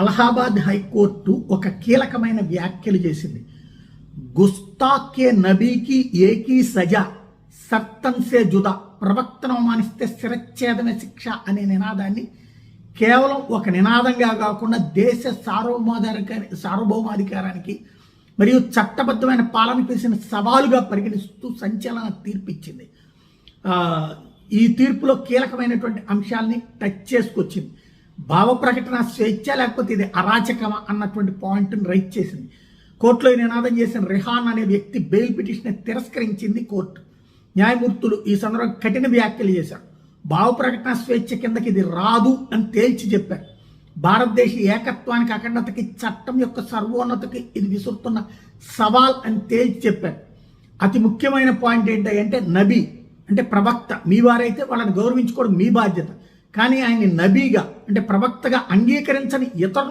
Allahabad high court ఒక కీలకమైన వ్యాఖ్యలు చేసింది. గుస్తాఖే నబీకి ఏకీ సజా సర్తన్ సే జుదా, ప్రవక్తను అవమానిస్తే శిరచ్ఛేదమే శిక్ష అనే నినాదాన్ని కేవలం ఒక నినాదంగా కాకుండా దేశ సార్వభౌమాధికారానికి మరియు చట్టబద్ధమైన పాలన చేసిన సవాలుగా పరిగణిస్తూ సంచలన తీర్పిచ్చింది. ఈ తీర్పులో కీలకమైనటువంటి అంశాలని టచ్ చేసుకొచ్చింది. భావ ప్రకటన స్వేచ్ఛ లేకపోతే ఇది అరాచకమా అన్నటువంటి పాయింట్ని రైట్ చేసింది. కోర్టులో ఈ నినాదం చేసిన రెహాన్ అనే వ్యక్తి బెయిల్ పిటిషన్ తిరస్కరించింది కోర్టు. న్యాయమూర్తులు ఈ సందర్భంగా కఠిన వ్యాఖ్యలు చేశారు. భావ ప్రకటన స్వేచ్ఛ కిందకి ఇది రాదు అని తేల్చి చెప్పారు. భారతదేశ ఏకత్వానికి, అఖండతకి, చట్టం యొక్క సర్వోన్నతకి ఇది విసురుతున్న సవాల్ అని తేల్చి చెప్పారు. అతి ముఖ్యమైన పాయింట్ ఏంటంటే నబీ అంటే ప్రవక్త, మీ వారైతే వాళ్ళని గౌరవించుకోవడం మీ బాధ్యత. కానీ ఆయన్ని నబీగా అంటే ప్రవక్తగా అంగీకరించని ఇతరులు